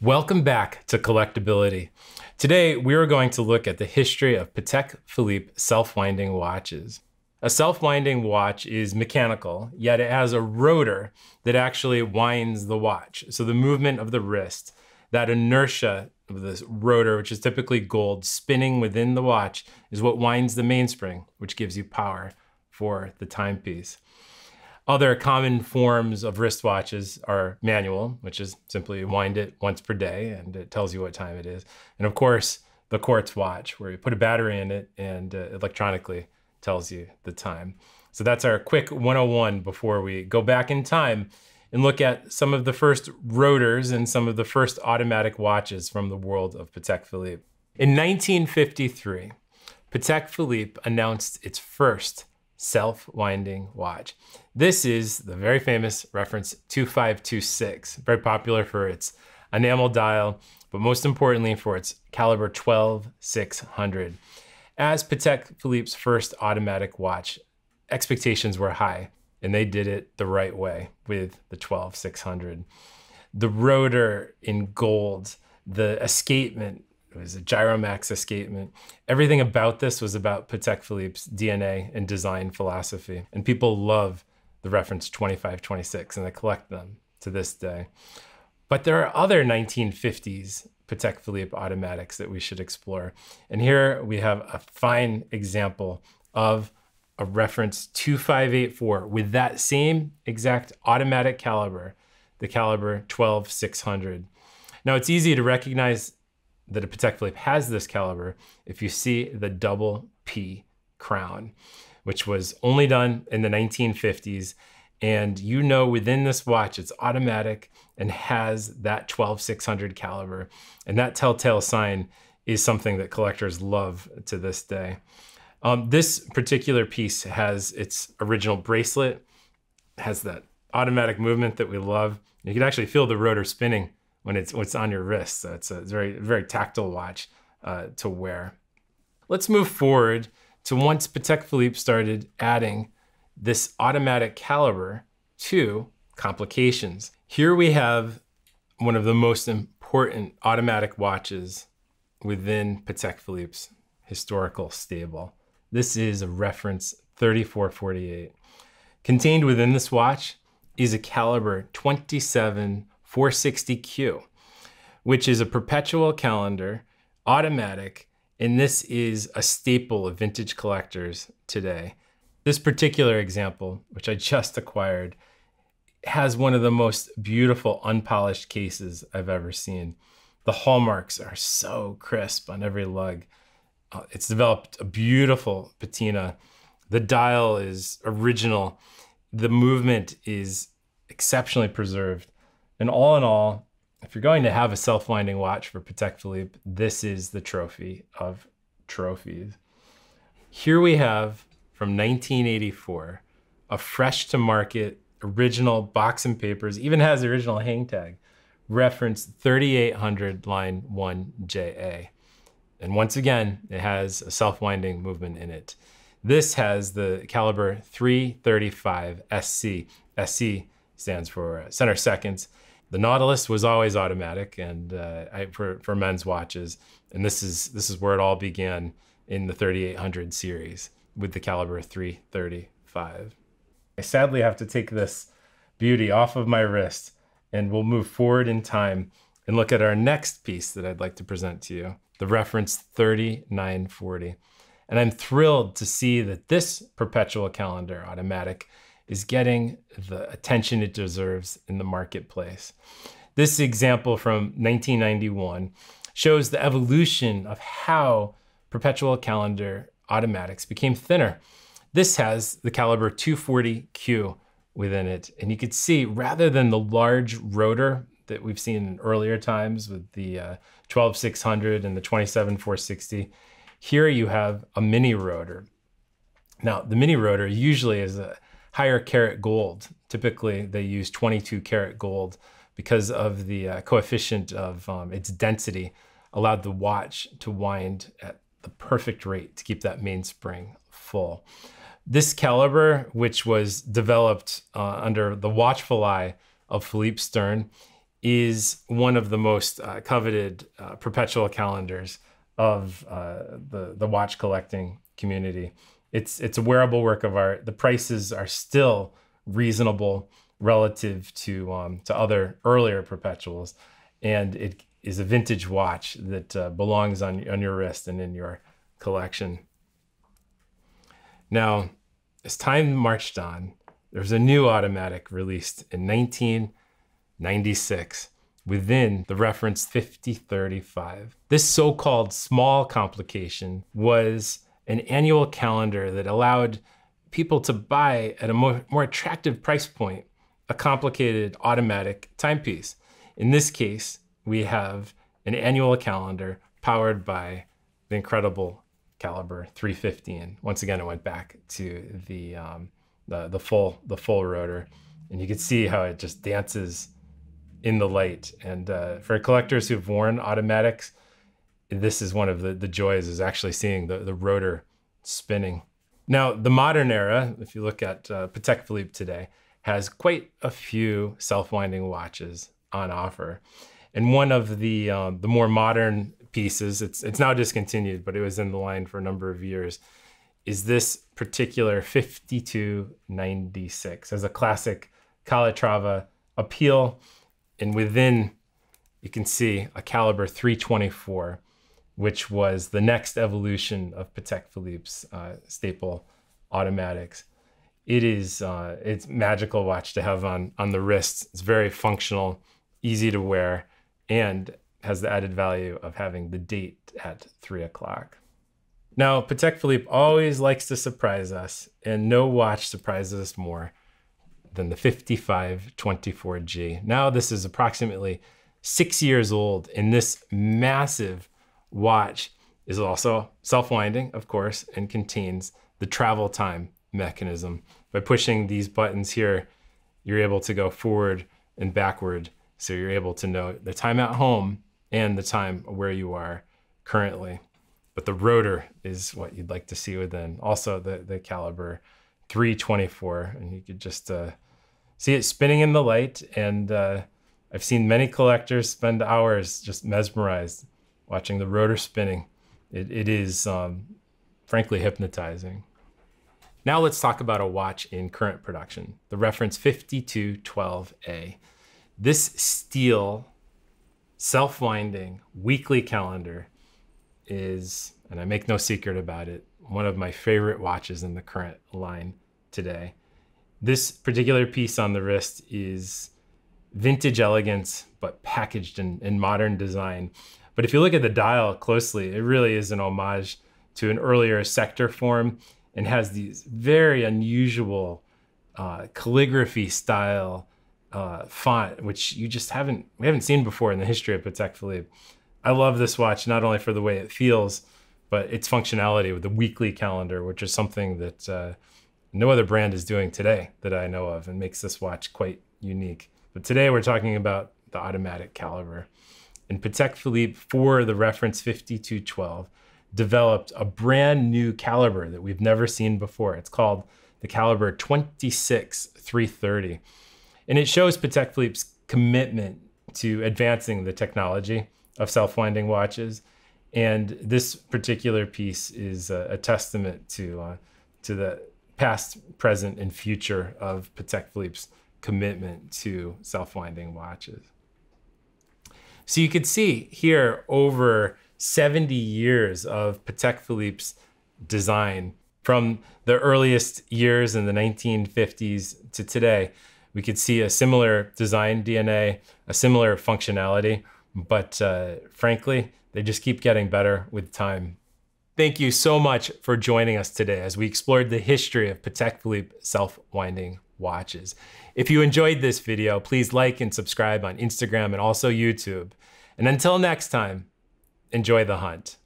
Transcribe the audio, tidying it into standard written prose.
Welcome back to Collectability. Today, we are going to look at the history of Patek Philippe self-winding watches. A self-winding watch is mechanical, yet it has a rotor that actually winds the watch. So the movement of the wrist, that inertia of this rotor, which is typically gold, spinning within the watch, is what winds the mainspring, which gives you power for the timepiece. Other common forms of wristwatches are manual, which is simply wind it once per day and it tells you what time it is. And of course, the quartz watch, where you put a battery in it and electronically tells you the time. So that's our quick 101 before we go back in time and look at some of the first rotors and some of the first automatic watches from the world of Patek Philippe. In 1953, Patek Philippe announced its first self-winding watch. This is the very famous reference 2526, very popular for its enamel dial, but most importantly for its caliber 12600. As Patek Philippe's first automatic watch, expectations were high, and they did it the right way with the 12600. The rotor in gold, the escapement, it was a Gyromax escapement. Everything about this was about Patek Philippe's DNA and design philosophy. And people love the reference 2526 and they collect them to this day. But there are other 1950s Patek Philippe automatics that we should explore. And here we have a fine example of a reference 2584 with that same exact automatic caliber, the caliber 12600. Now it's easy to recognize that a Patek Philippe has this caliber if you see the double P crown, which was only done in the 1950s. And you know within this watch, it's automatic and has that 12600 caliber. And that telltale sign is something that collectors love to this day. This particular piece has its original bracelet, has that automatic movement that we love. You can actually feel the rotor spinning when it's on your wrist. So it's a very tactile watch to wear. Let's move forward to once Patek Philippe started adding this automatic caliber to complications. Here we have one of the most important automatic watches within Patek Philippe's historical stable. This is a reference 3448. Contained within this watch is a caliber 27460Q, which is a perpetual calendar, automatic, and this is a staple of vintage collectors today. This particular example, which I just acquired, has one of the most beautiful unpolished cases I've ever seen. The hallmarks are so crisp on every lug. It's developed a beautiful patina. The dial is original. The movement is exceptionally preserved. And all in all, if you're going to have a self-winding watch for Patek Philippe, this is the trophy of trophies. Here we have, from 1984, a fresh to market, original box and papers, even has the original hang tag, reference 3800 line 1JA. And once again, it has a self-winding movement in it. This has the caliber 335 SC. SC stands for center seconds. The Nautilus was always automatic and for men's watches. And this is where it all began in the 3800 series with the caliber 335. I sadly have to take this beauty off of my wrist and we'll move forward in time and look at our next piece that I'd like to present to you, the reference 3940. And I'm thrilled to see that this perpetual calendar automatic is getting the attention it deserves in the marketplace. This example from 1991 shows the evolution of how perpetual calendar automatics became thinner. This has the caliber 240Q within it. And you could see, rather than the large rotor that we've seen in earlier times with the 12600 and the 27460, here you have a mini rotor. Now, the mini rotor usually is a higher karat gold. Typically, they use 22 karat gold because of the coefficient of its density allowed the watch to wind at the perfect rate to keep that mainspring full. This caliber, which was developed under the watchful eye of Philippe Stern, is one of the most coveted perpetual calendars of the watch collecting community. It's a wearable work of art. The prices are still reasonable relative to other earlier perpetuals, and it is a vintage watch that belongs on your wrist and in your collection. Now, as time marched on, there was a new automatic released in 1996 within the reference 5035. This so-called small complication was an annual calendar that allowed people to buy at a more attractive price point a complicated automatic timepiece. In this case, we have an annual calendar powered by the incredible Calibre 315. Once again, it went back to the full rotor, and you can see how it just dances in the light. And for collectors who've worn automatics, this is one of the joys, is actually seeing the rotor spinning. Now, the modern era, if you look at Patek Philippe today, has quite a few self-winding watches on offer. And one of the more modern pieces, it's now discontinued, but it was in the line for a number of years, is this particular 5296 as a classic Calibre appeal. And within, you can see a Calibre 324, which was the next evolution of Patek Philippe's staple automatics. It's a magical watch to have on the wrist. It's very functional, easy to wear, and has the added value of having the date at 3 o'clock. Now, Patek Philippe always likes to surprise us, and no watch surprises us more than the 5524G. Now, this is approximately 6 years old, and this massive watch is also self-winding, of course, and contains the travel time mechanism. By pushing these buttons here, you're able to go forward and backward, so you're able to know the time at home and the time where you are currently. But the rotor is what you'd like to see within. Also the Calibre 324, and you could just see it spinning in the light. And I've seen many collectors spend hours just mesmerized watching the rotor spinning. It is frankly hypnotizing. Now let's talk about a watch in current production, the reference 5212A. This steel, self-winding weekly calendar is, and I make no secret about it, one of my favorite watches in the current line today. This particular piece on the wrist is vintage elegance, but packaged in modern design. But if you look at the dial closely, it really is an homage to an earlier sector form, and has these very unusual calligraphy style font, which we haven't seen before in the history of Patek Philippe. I love this watch, not only for the way it feels, but its functionality with the weekly calendar, which is something that no other brand is doing today that I know of, and makes this watch quite unique. But today we're talking about the automatic Calibre. And Patek Philippe, for the reference 5212, developed a brand new caliber that we've never seen before. It's called the Calibre 26330. And it shows Patek Philippe's commitment to advancing the technology of self-winding watches. And this particular piece is a testament to the past, present, and future of Patek Philippe's commitment to self-winding watches. So you could see here over 70 years of Patek Philippe's design, from the earliest years in the 1950s to today. We could see a similar design DNA, a similar functionality, but frankly, they just keep getting better with time. Thank you so much for joining us today as we explored the history of Patek Philippe self-winding watches. If you enjoyed this video, please like and subscribe on Instagram and also YouTube. And until next time, enjoy the hunt.